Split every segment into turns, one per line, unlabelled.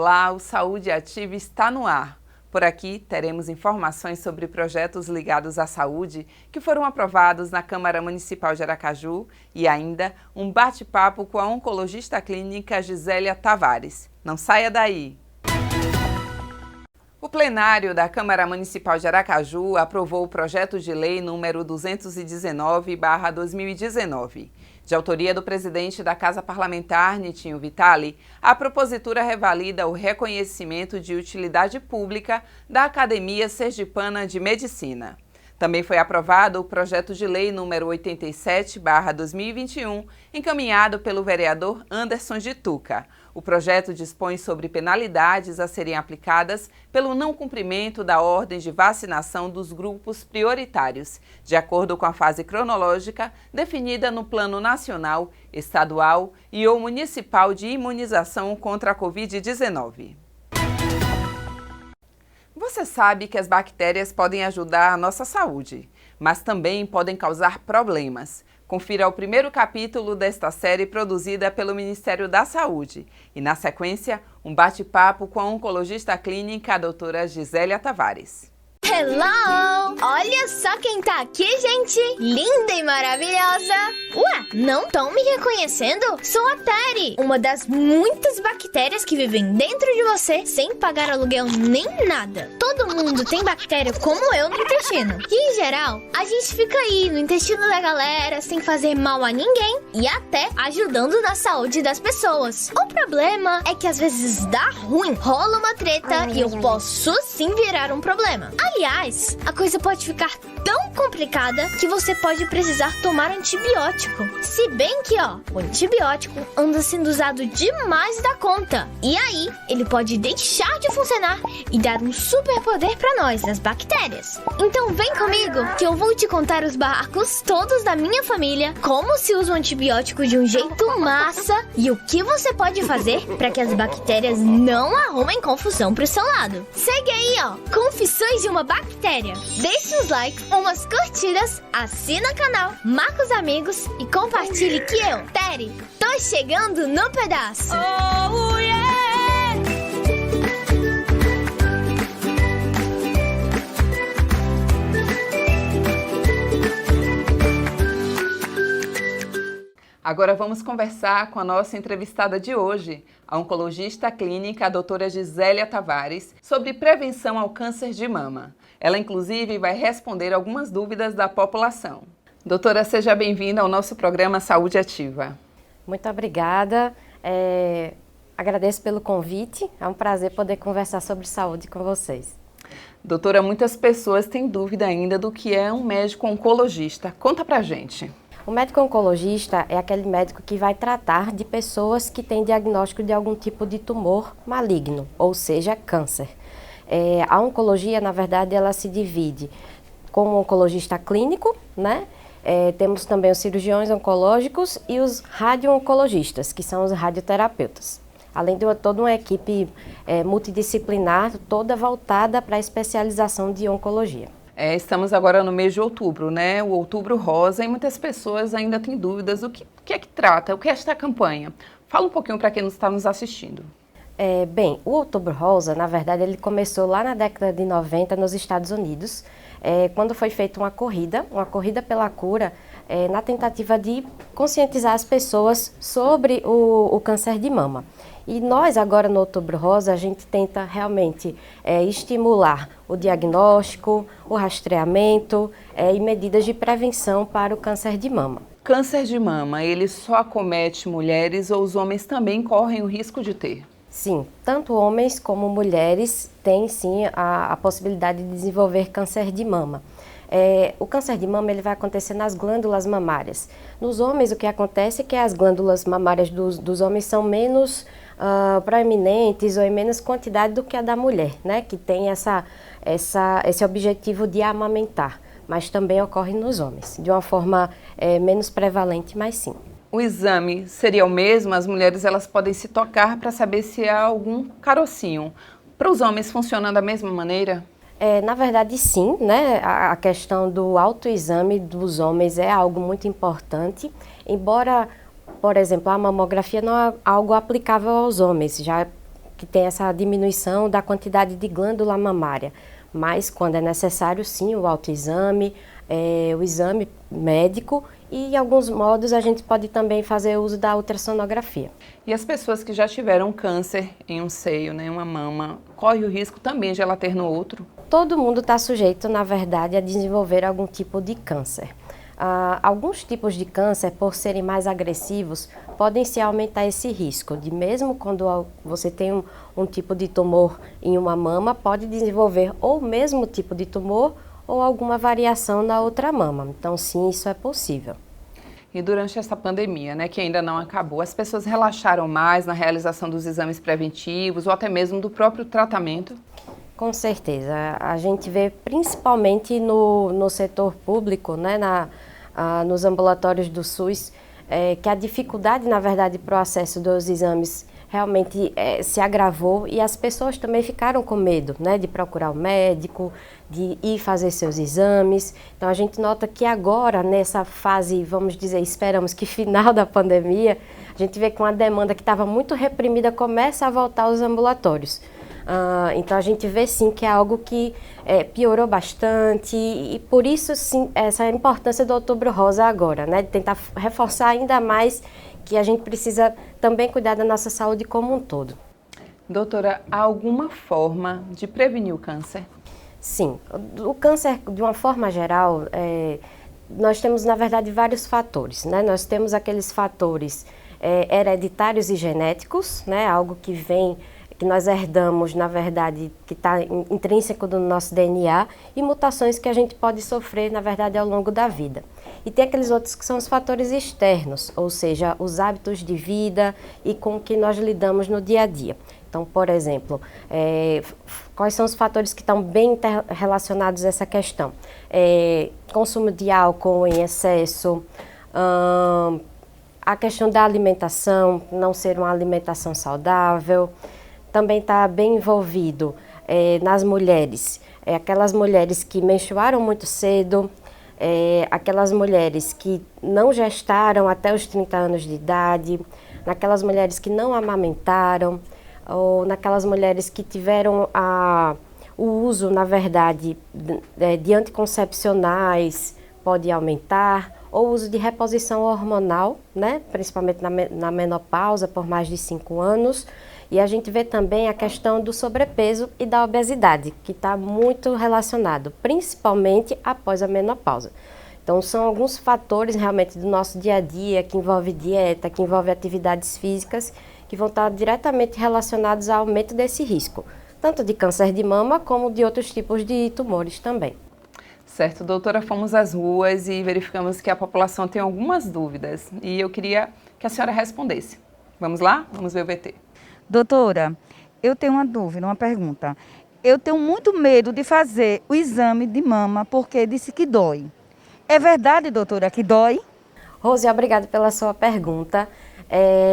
Olá, o Saúde Ativa está no ar. Por aqui teremos informações sobre projetos ligados à saúde que foram aprovados na Câmara Municipal de Aracaju e ainda um bate-papo com a oncologista clínica Gisélia Tavares. Não saia daí! O plenário da Câmara Municipal de Aracaju aprovou o projeto de lei número 219/2019. De autoria do presidente da Casa Parlamentar, Nitinho Vitale, a propositura revalida o reconhecimento de utilidade pública da Academia Sergipana de Medicina. Também foi aprovado o projeto de lei número 87/2021, encaminhado pelo vereador Anderson de Tuca. O projeto dispõe sobre penalidades a serem aplicadas pelo não cumprimento da ordem de vacinação dos grupos prioritários, de acordo com a fase cronológica definida no Plano Nacional, Estadual e ou Municipal de Imunização contra a Covid-19. Você sabe que as bactérias podem ajudar a nossa saúde, mas também podem causar problemas. Confira o primeiro capítulo desta série produzida pelo Ministério da Saúde e, na sequência, um bate-papo com a oncologista clínica, a doutora Gisélia Tavares.
Hello! Olha só quem tá aqui, gente! Linda e maravilhosa! Ué, não estão me reconhecendo? Sou a Teri, uma das muitas bactérias que vivem dentro de você sem pagar aluguel nem nada. Todo mundo tem bactéria como eu no intestino. E, em geral, a gente fica aí no intestino da galera sem fazer mal a ninguém e até ajudando na saúde das pessoas. O problema é que às vezes dá ruim, rola uma treta e eu posso sim virar um problema. Aliás, a coisa pode ficar tão complicada que você pode precisar tomar antibiótico. Se bem que, o antibiótico anda sendo usado demais da conta. E aí, ele pode deixar de funcionar e dar um superpoder pra nós, as bactérias. Então vem comigo que eu vou te contar os barracos todos da minha família, como se usa o antibiótico de um jeito massa e o que você pode fazer para que as bactérias não arrumem confusão pro seu lado. Segue aí, Confissões de uma Bactéria. Deixe uns likes, umas curtidas, assina o canal, marca os amigos e compartilhe que eu, Teri, tô chegando no pedaço. Oh, yeah!
Agora vamos conversar com a nossa entrevistada de hoje, a oncologista clínica, a doutora Gisélia Tavares, sobre prevenção ao câncer de mama. Ela, inclusive, vai responder algumas dúvidas da população. Doutora, seja bem-vinda ao nosso programa Saúde Ativa.
Muito obrigada. Agradeço pelo convite. É um prazer poder conversar sobre saúde com vocês.
Doutora, muitas pessoas têm dúvida ainda do que é um médico oncologista. Conta pra gente.
O médico oncologista é aquele médico que vai tratar de pessoas que têm diagnóstico de algum tipo de tumor maligno, ou seja, câncer. A oncologia, na verdade, ela se divide como um oncologista clínico, né? Temos também os cirurgiões oncológicos e os radio-oncologistas, que são os radioterapeutas. Além de toda uma equipe multidisciplinar, toda voltada para a especialização de oncologia.
Estamos agora no mês de outubro, né? O Outubro Rosa, e muitas pessoas ainda têm dúvidas do que é que trata, o que é esta campanha. Fala um pouquinho para quem está nos assistindo.
Bem, o Outubro Rosa, na verdade, ele começou lá na década de 90 nos Estados Unidos, quando foi feita uma corrida pela cura, na tentativa de conscientizar as pessoas sobre o câncer de mama. E nós, agora no Outubro Rosa, a gente tenta realmente estimular o diagnóstico, o rastreamento e medidas de prevenção para o câncer de mama.
Câncer de mama, ele só acomete mulheres ou os homens também correm o risco de ter?
Sim, tanto homens como mulheres têm sim a possibilidade de desenvolver câncer de mama. O câncer de mama ele vai acontecer nas glândulas mamárias. Nos homens o que acontece é que as glândulas mamárias dos homens são menos proeminentes ou em menos quantidade do que a da mulher, né? Que tem esse objetivo de amamentar, mas também ocorre nos homens, de uma forma menos prevalente, mas sim.
O exame seria o mesmo? As mulheres elas podem se tocar para saber se há algum carocinho. Para os homens funciona da mesma maneira?
Na verdade, sim, né? A questão do autoexame dos homens é algo muito importante, embora, por exemplo, a mamografia não é algo aplicável aos homens, já que tem essa diminuição da quantidade de glândula mamária. Mas quando é necessário, sim, o autoexame, o exame médico e, em alguns modos, a gente pode também fazer uso da ultrassonografia.
E as pessoas que já tiveram câncer em um seio, né, uma mama, corre o risco também de ela ter no outro?
Todo mundo está sujeito, na verdade, a desenvolver algum tipo de câncer. Alguns tipos de câncer, por serem mais agressivos, podem se aumentar esse risco, de mesmo quando você tem um tipo de tumor em uma mama, pode desenvolver ou o mesmo tipo de tumor ou alguma variação na outra mama. Então, sim, isso é possível.
E durante essa pandemia, né, que ainda não acabou, as pessoas relaxaram mais na realização dos exames preventivos ou até mesmo do próprio tratamento?
Com certeza. A gente vê principalmente no setor público, né, nos ambulatórios do SUS, que a dificuldade, na verdade, para o acesso dos exames realmente se agravou e as pessoas também ficaram com medo, né, de procurar o médico, de ir fazer seus exames. Então a gente nota que agora, nessa fase, vamos dizer, esperamos que final da pandemia, a gente vê que uma demanda que estava muito reprimida começa a voltar aos ambulatórios. Então a gente vê sim que é algo que piorou bastante e por isso sim essa importância do Outubro Rosa agora, né, de tentar reforçar ainda mais que a gente precisa também cuidar da nossa saúde como um todo.
Doutora, há alguma forma de prevenir o câncer?
Sim, o câncer de uma forma geral, nós temos na verdade vários fatores, né? Nós temos aqueles fatores hereditários e genéticos, né? Algo que nós herdamos, na verdade, que está intrínseco no nosso DNA, e mutações que a gente pode sofrer, na verdade, ao longo da vida. E tem aqueles outros que são os fatores externos, ou seja, os hábitos de vida e com o que nós lidamos no dia a dia. Então, por exemplo, quais são os fatores que estão bem relacionados a essa questão? Consumo de álcool em excesso, a questão da alimentação, não ser uma alimentação saudável. Também está bem envolvido nas mulheres, aquelas mulheres que menstruaram muito cedo, aquelas mulheres que não gestaram até os 30 anos de idade, naquelas mulheres que não amamentaram, ou naquelas mulheres que tiveram o uso, na verdade, de anticoncepcionais, pode aumentar, ou o uso de reposição hormonal, né, principalmente na menopausa, por mais de 5 anos. E a gente vê também a questão do sobrepeso e da obesidade, que está muito relacionado, principalmente após a menopausa. Então, são alguns fatores realmente do nosso dia a dia, que envolve dieta, que envolve atividades físicas, que vão estar diretamente relacionados ao aumento desse risco, tanto de câncer de mama como de outros tipos de tumores também.
Certo, doutora, fomos às ruas e verificamos que a população tem algumas dúvidas e eu queria que a senhora respondesse. Vamos lá? Vamos ver o VT.
Doutora, eu tenho uma dúvida, uma pergunta. Eu tenho muito medo de fazer o exame de mama porque disse que dói. É verdade, doutora, que dói?
Rose, obrigada pela sua pergunta.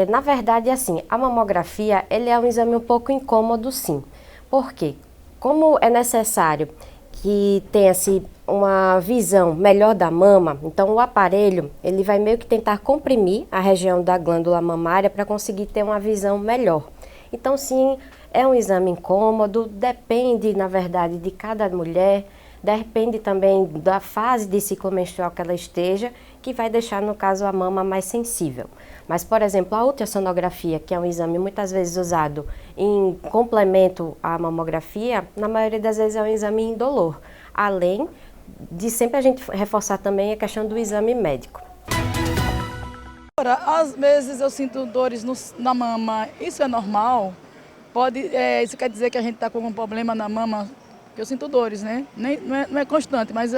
Na verdade, assim, a mamografia ele é um exame um pouco incômodo, sim. Por quê? Como é necessário que tenha-se uma visão melhor da mama, então o aparelho ele vai meio que tentar comprimir a região da glândula mamária para conseguir ter uma visão melhor. Então, sim, é um exame incômodo, depende, na verdade, de cada mulher, depende também da fase de ciclo menstrual que ela esteja, que vai deixar, no caso, a mama mais sensível. Mas, por exemplo, a ultrassonografia, que é um exame muitas vezes usado em complemento à mamografia, na maioria das vezes é um exame indolor, além de sempre a gente reforçar também a questão do exame médico.
Às vezes eu sinto dores na mama, isso é normal? Isso quer dizer que a gente está com algum problema na mama? Eu sinto dores, né? Não é constante, mas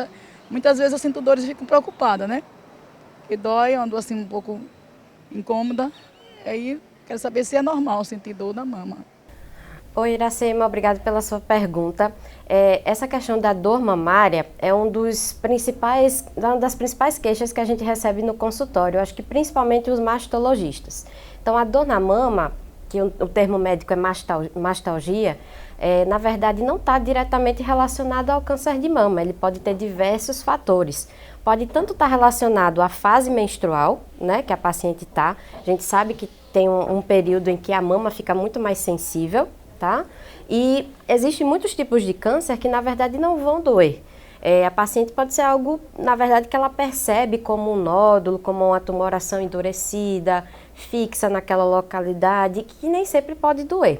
muitas vezes eu sinto dores e fico preocupada, né? Que dói, ando assim um pouco incômoda, aí quero saber se é normal sentir dor na mama.
Oi, Iracema, obrigada pela sua pergunta. Essa questão da dor mamária é uma das principais queixas que a gente recebe no consultório, eu acho que principalmente os mastologistas. Então, a dor na mama, que o termo médico é mastalgia, na verdade não está diretamente relacionado ao câncer de mama, ele pode ter diversos fatores. Pode tanto estar relacionado à fase menstrual, né, que a paciente está, a gente sabe que tem um período em que a mama fica muito mais sensível, tá? E existem muitos tipos de câncer que, na verdade, não vão doer. A paciente pode ser algo, na verdade, que ela percebe como um nódulo, como uma tumoração endurecida, fixa naquela localidade, que nem sempre pode doer.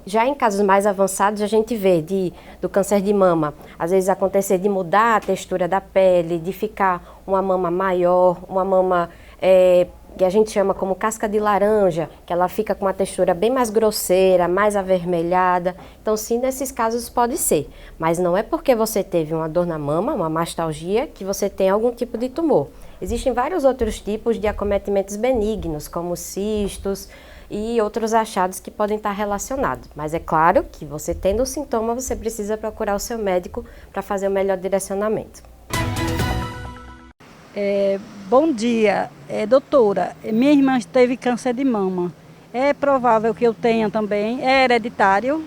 Já em casos mais avançados, a gente vê do câncer de mama, às vezes acontecer de mudar a textura da pele, de ficar uma mama maior, uma mama que a gente chama como casca de laranja, que ela fica com uma textura bem mais grosseira, mais avermelhada. Então, sim, nesses casos pode ser. Mas não é porque você teve uma dor na mama, uma mastalgia, que você tem algum tipo de tumor. Existem vários outros tipos de acometimentos benignos, como cistos e outros achados que podem estar relacionados. Mas é claro que você tendo o sintoma, você precisa procurar o seu médico para fazer o melhor direcionamento.
Bom dia, doutora. Minha irmã teve câncer de mama. É provável que eu tenha também? É hereditário?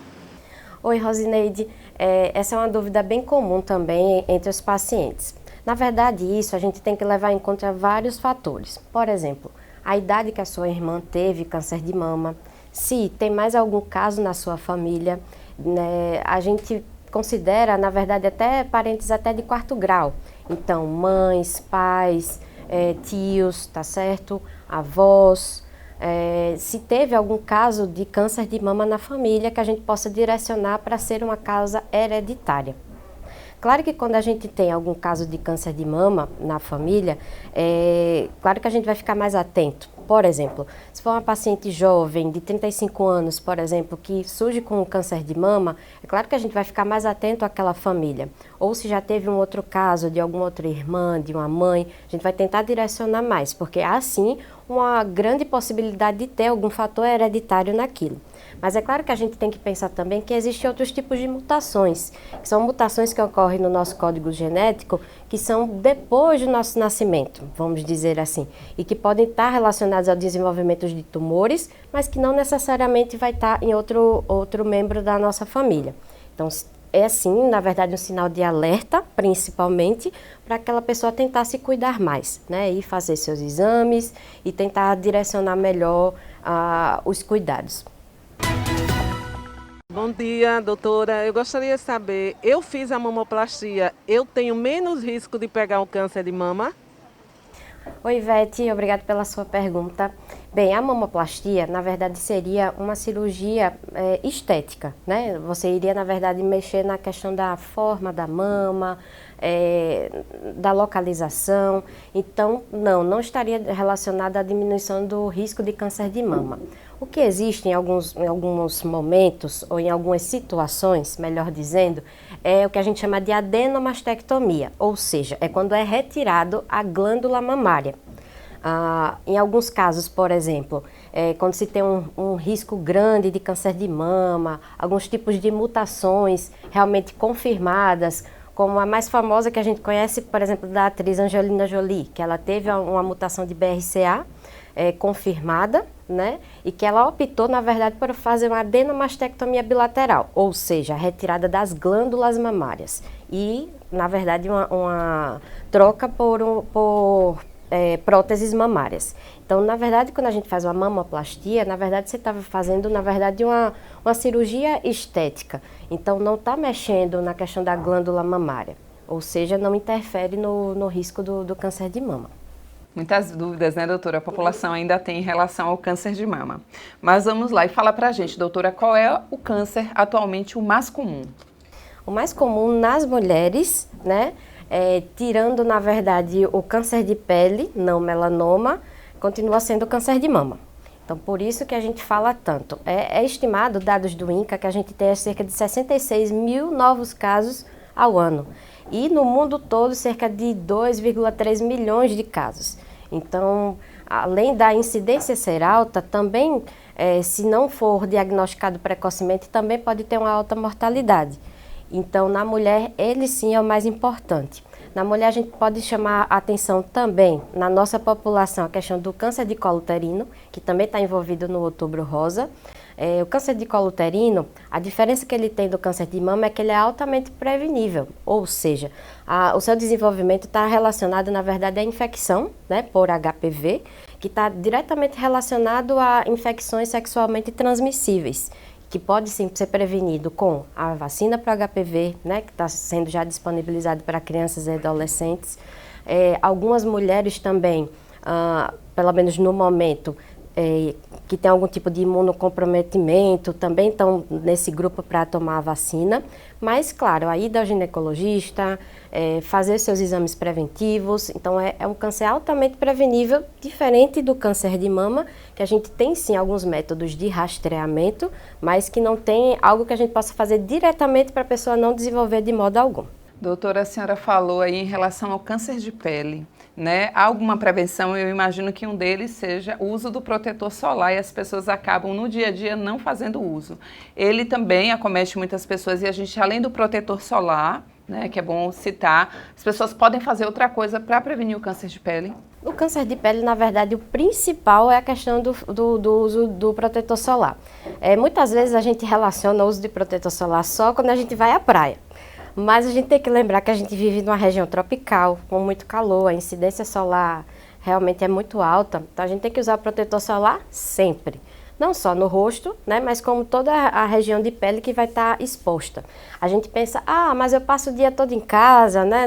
Oi, Rosineide. Essa é uma dúvida bem comum também entre os pacientes. Na verdade, isso a gente tem que levar em conta vários fatores. Por exemplo, a idade que a sua irmã teve câncer de mama, se tem mais algum caso na sua família, né? A gente considera, na verdade, até parentes até de 4º grau. Então, mães, pais, tios, tá certo? Avós. Se teve algum caso de câncer de mama na família, que a gente possa direcionar para ser uma causa hereditária. Claro que quando a gente tem algum caso de câncer de mama na família, claro que a gente vai ficar mais atento. Por exemplo, se for uma paciente jovem de 35 anos, por exemplo, que surge com um câncer de mama, é claro que a gente vai ficar mais atento àquela família. Ou se já teve um outro caso de alguma outra irmã, de uma mãe, a gente vai tentar direcionar mais, porque há sim uma grande possibilidade de ter algum fator hereditário naquilo. Mas é claro que a gente tem que pensar também que existem outros tipos de mutações, que são mutações que ocorrem no nosso código genético, que são depois do nosso nascimento, vamos dizer assim, e que podem estar relacionadas ao desenvolvimento de tumores, mas que não necessariamente vai estar em outro membro da nossa família. Então, é sim, na verdade, um sinal de alerta, principalmente, para aquela pessoa tentar se cuidar mais, né? E fazer seus exames e tentar direcionar melhor os cuidados.
Bom dia, doutora. Eu gostaria de saber, eu fiz a mamoplastia, eu tenho menos risco de pegar um câncer de mama?
Oi, Ivete, obrigada pela sua pergunta. Bem, a mamoplastia, na verdade, seria uma cirurgia estética, né? Você iria, na verdade, mexer na questão da forma da mama, da localização. Então, não estaria relacionada à diminuição do risco de câncer de mama. O que existe em alguns momentos, ou em algumas situações, melhor dizendo, é o que a gente chama de adenomastectomia, ou seja, é quando é retirado a glândula mamária. Em alguns casos, por exemplo, quando se tem um risco grande de câncer de mama, alguns tipos de mutações realmente confirmadas, como a mais famosa que a gente conhece, por exemplo, da atriz Angelina Jolie, que ela teve uma mutação de BRCA confirmada, né? E que ela optou, na verdade, por fazer uma adenomastectomia bilateral, ou seja, a retirada das glândulas mamárias. E, na verdade, uma troca por próteses mamárias. Então, na verdade, quando a gente faz uma mamoplastia, na verdade, você está fazendo, na verdade, uma cirurgia estética. Então, não está mexendo na questão da glândula mamária, ou seja, não interfere no risco do câncer de mama.
Muitas dúvidas, né, doutora? A população ainda tem em relação ao câncer de mama. Mas vamos lá e fala pra gente, doutora, qual é o câncer atualmente o mais comum?
O mais comum nas mulheres, né, tirando, na verdade, o câncer de pele, não melanoma, continua sendo o câncer de mama. Então, por isso que a gente fala tanto. É estimado, dados do INCA, que a gente tem cerca de 66 mil novos casos ao ano. E no mundo todo, cerca de 2,3 milhões de casos. Então, além da incidência ser alta, também, se não for diagnosticado precocemente, também pode ter uma alta mortalidade. Então, na mulher, ele sim é o mais importante. Na mulher, a gente pode chamar a atenção também, na nossa população, a questão do câncer de colo uterino, que também está envolvido no Outubro Rosa. O câncer de colo uterino, a diferença que ele tem do câncer de mama é que ele é altamente prevenível, ou seja, o seu desenvolvimento está relacionado, na verdade, à infecção, né, por HPV, que está diretamente relacionado a infecções sexualmente transmissíveis, que pode sim ser prevenido com a vacina para o HPV, né, que está sendo já disponibilizado para crianças e adolescentes. Algumas mulheres também, pelo menos no momento, que tem algum tipo de imunocomprometimento, também estão nesse grupo para tomar a vacina. Mas, claro, a ida ao ginecologista, fazer seus exames preventivos. Então, é um câncer altamente prevenível, diferente do câncer de mama, que a gente tem sim alguns métodos de rastreamento, mas que não tem algo que a gente possa fazer diretamente para a pessoa não desenvolver de modo algum.
Doutora, a senhora falou aí em relação ao câncer de pele, né? Há alguma prevenção? Eu imagino que um deles seja o uso do protetor solar e as pessoas acabam no dia a dia não fazendo uso. Ele também acomete muitas pessoas e a gente, além do protetor solar, né, que é bom citar, as pessoas podem fazer outra coisa para prevenir o câncer de pele?
O câncer de pele, na verdade, o principal é a questão do uso do protetor solar. Muitas vezes a gente relaciona o uso de protetor solar só quando a gente vai à praia. Mas a gente tem que lembrar que a gente vive numa região tropical, com muito calor, a incidência solar realmente é muito alta. Então a gente tem que usar o protetor solar sempre. Não só no rosto, né, mas como toda a região de pele que vai estar exposta. A gente pensa, mas eu passo o dia todo em casa, né,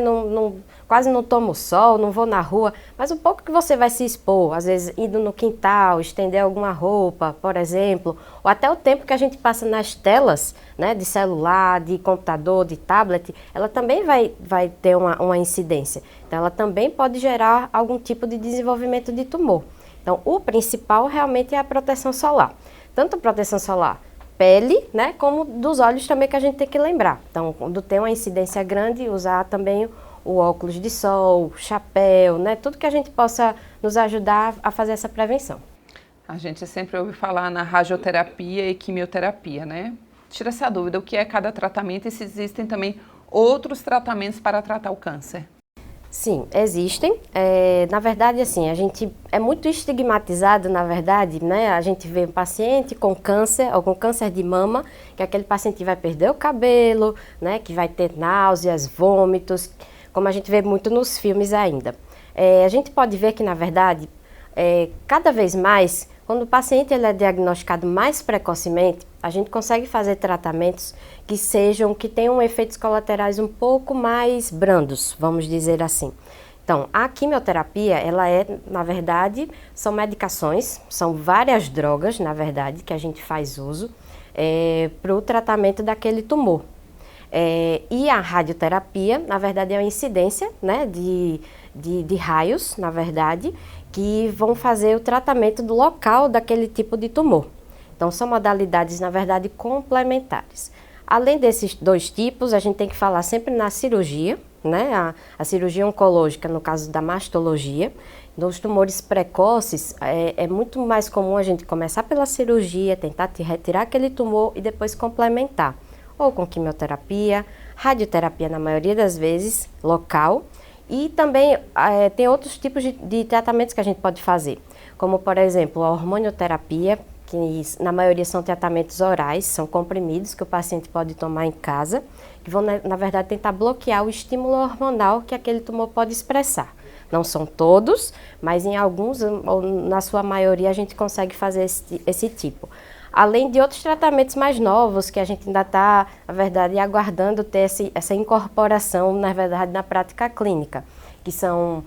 quase não tomo sol, não vou na rua. Mas um pouco que você vai se expor, às vezes indo no quintal, estender alguma roupa, por exemplo, ou até o tempo que a gente passa nas telas, né, de celular, de computador, de tablet, ela também vai ter uma incidência. Então ela também pode gerar algum tipo de desenvolvimento de tumor. Então, o principal realmente é a proteção solar. Tanto a proteção solar pele, né, como dos olhos também, que a gente tem que lembrar. Então, quando tem uma incidência grande, usar também o óculos de sol, chapéu, né, tudo que a gente possa nos ajudar a fazer essa prevenção.
A gente sempre ouve falar na radioterapia e quimioterapia, né? Tira-se a dúvida, o que é cada tratamento e se existem também outros tratamentos para tratar o câncer?
Sim, existem. Na verdade, assim, a gente é muito estigmatizado, na verdade, né? A gente vê um paciente com câncer, ou com câncer de mama, que aquele paciente vai perder o cabelo, né? Que vai ter náuseas, vômitos, como a gente vê muito nos filmes ainda. A gente pode ver que, na verdade, cada vez mais, quando o paciente ele é diagnosticado mais precocemente, a gente consegue fazer tratamentos que tenham efeitos colaterais um pouco mais brandos, vamos dizer assim. Então, a quimioterapia, na verdade, são medicações, são várias drogas, na verdade, que a gente faz uso para o tratamento daquele tumor. E a radioterapia, na verdade, é uma incidência, né, de raios, na verdade, que vão fazer o tratamento do local daquele tipo de tumor. Então, são modalidades, na verdade, complementares. Além desses dois tipos, a gente tem que falar sempre na cirurgia, né? A cirurgia oncológica, no caso da mastologia. Nos tumores precoces, é muito mais comum a gente começar pela cirurgia, tentar retirar aquele tumor e depois complementar. Ou com quimioterapia, radioterapia na maioria das vezes, local. E também tem outros tipos de tratamentos que a gente pode fazer, como, por exemplo, a hormonioterapia, que na maioria são tratamentos orais, são comprimidos que o paciente pode tomar em casa, que vão, na verdade, tentar bloquear o estímulo hormonal que aquele tumor pode expressar. Não são todos, mas em alguns, ou na sua maioria, a gente consegue fazer esse tipo. Além de outros tratamentos mais novos, que a gente ainda está, na verdade, aguardando ter essa incorporação, na verdade, na prática clínica, que são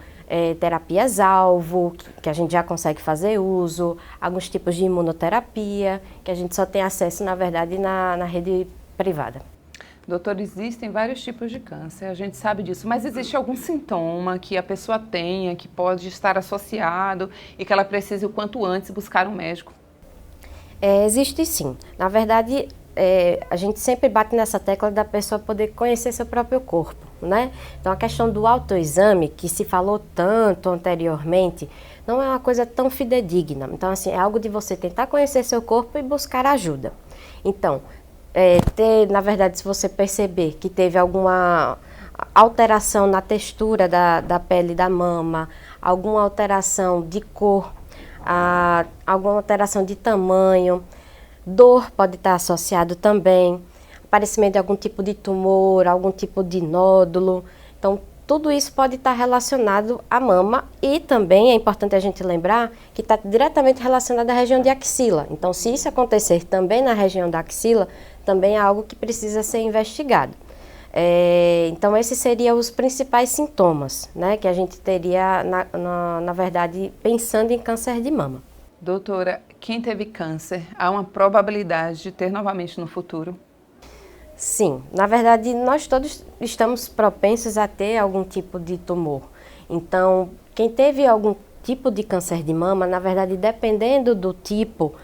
terapias-alvo, que a gente já consegue fazer uso, alguns tipos de imunoterapia, que a gente só tem acesso, na verdade, na rede privada.
Doutor, existem vários tipos de câncer, a gente sabe disso, mas existe algum sintoma que a pessoa tenha, que pode estar associado e que ela precise o quanto antes buscar um médico?
Existe sim. Na verdade, a gente sempre bate nessa tecla da pessoa poder conhecer seu próprio corpo, né? Então, a questão do autoexame, que se falou tanto anteriormente, não é uma coisa tão fidedigna. Então, assim, é algo de você tentar conhecer seu corpo e buscar ajuda. Então, na verdade, se você perceber que teve alguma alteração na textura da pele da mama, alguma alteração de cor, alguma alteração de tamanho, dor pode estar associado também, aparecimento de algum tipo de tumor, algum tipo de nódulo. Então, tudo isso pode estar relacionado à mama e também é importante a gente lembrar que está diretamente relacionado à região de axila. Então, se isso acontecer também na região da axila, também é algo que precisa ser investigado. Então, esses seriam os principais sintomas, né, que a gente teria, na verdade, pensando em câncer de mama.
Doutora, quem teve câncer, há uma probabilidade de ter novamente no futuro?
Sim, na verdade nós todos estamos propensos a ter algum tipo de tumor. Então, quem teve algum tipo de câncer de mama, na verdade, dependendo do tipo,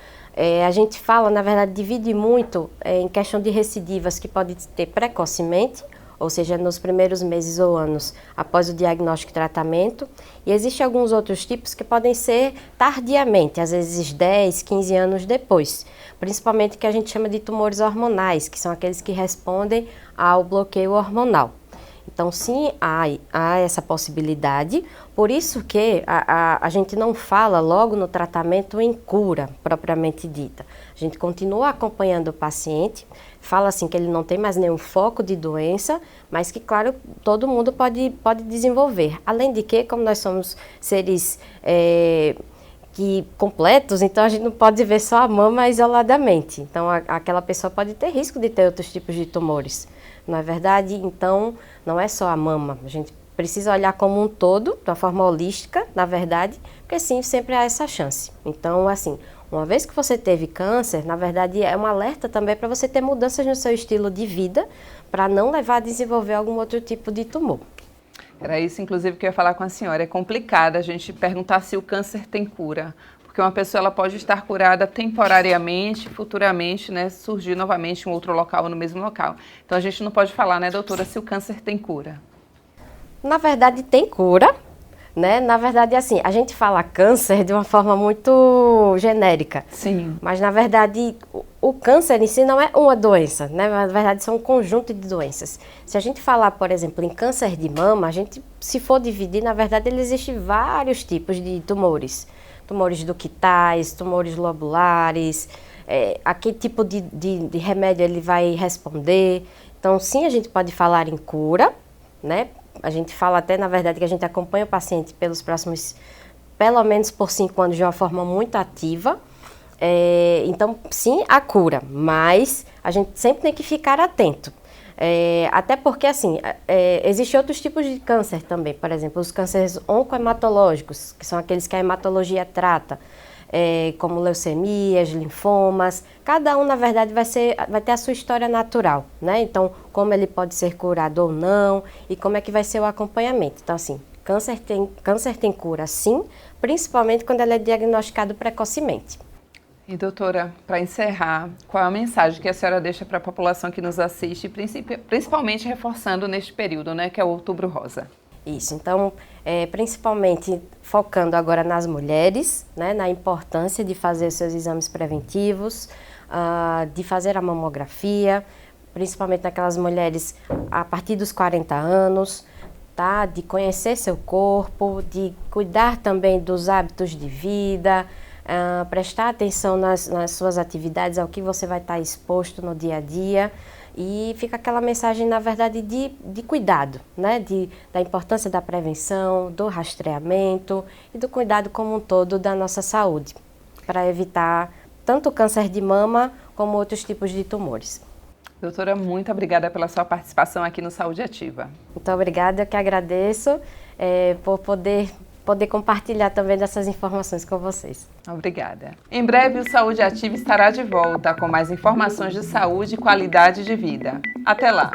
a gente fala, na verdade, divide muito em questão de recidivas que pode ter precocemente, ou seja, nos primeiros meses ou anos após o diagnóstico e tratamento. E existem alguns outros tipos que podem ser tardiamente, às vezes 10, 15 anos depois. Principalmente o que a gente chama de tumores hormonais, que são aqueles que respondem ao bloqueio hormonal. Então, sim, há essa possibilidade, por isso que a gente não fala logo no tratamento em cura, propriamente dita. A gente continua acompanhando o paciente, fala assim que ele não tem mais nenhum foco de doença, mas que, claro, todo mundo pode desenvolver. Além de que, como nós somos seres completos, então a gente não pode ver só a mama isoladamente. Então, aquela pessoa pode ter risco de ter outros tipos de tumores. Não é verdade? Então, não é só a mama. A gente precisa olhar como um todo, de uma forma holística, na verdade, porque sim, sempre há essa chance. Então, assim, uma vez que você teve câncer, na verdade, é um alerta também para você ter mudanças no seu estilo de vida, para não levar a desenvolver algum outro tipo de tumor.
Era isso, inclusive, que eu ia falar com a senhora. É complicado a gente perguntar se o câncer tem cura. Porque uma pessoa ela pode estar curada temporariamente, futuramente, né, surgir novamente em um outro local ou no mesmo local. Então a gente não pode falar, né, doutora, se o câncer tem cura.
Na verdade, tem cura, né? Na verdade, assim, a gente fala câncer de uma forma muito genérica.
Sim.
Mas, na verdade, o câncer em si não é uma doença, né? Na verdade, são um conjunto de doenças. Se a gente falar, por exemplo, em câncer de mama, a gente, se for dividir, na verdade, existem vários tipos de tumores. Tumores ductais, tumores lobulares, a que tipo de remédio ele vai responder. Então, sim, a gente pode falar em cura, né? A gente fala até, na verdade, que a gente acompanha o paciente pelos próximos, pelo menos por 5 anos, de uma forma muito ativa. Então, sim, a cura, mas a gente sempre tem que ficar atento. Até porque, assim, existem outros tipos de câncer também, por exemplo, os cânceres oncohematológicos, que são aqueles que a hematologia trata, como leucemias, linfomas. Cada um, na verdade, vai ter a sua história natural, né? Então, como ele pode ser curado ou não, e como é que vai ser o acompanhamento. Então, assim, câncer tem cura, sim, principalmente quando ele é diagnosticado precocemente.
E doutora, para encerrar, qual é a mensagem que a senhora deixa para a população que nos assiste, principalmente reforçando neste período, né, que é o Outubro Rosa?
Isso, então, principalmente focando agora nas mulheres, né, na importância de fazer os seus exames preventivos, de fazer a mamografia, principalmente naquelas mulheres a partir dos 40 anos, tá, de conhecer seu corpo, de cuidar também dos hábitos de vida, prestar atenção nas suas atividades, ao que você vai estar exposto no dia a dia, e fica aquela mensagem, na verdade, de cuidado, né? Da importância da prevenção, do rastreamento e do cuidado como um todo da nossa saúde, para evitar tanto o câncer de mama como outros tipos de tumores.
Doutora, muito obrigada pela sua participação aqui no Saúde Ativa.
Muito obrigada, eu que agradeço por poder compartilhar também dessas informações com vocês.
Obrigada. Em breve, o Saúde Ativa estará de volta com mais informações de saúde e qualidade de vida. Até lá!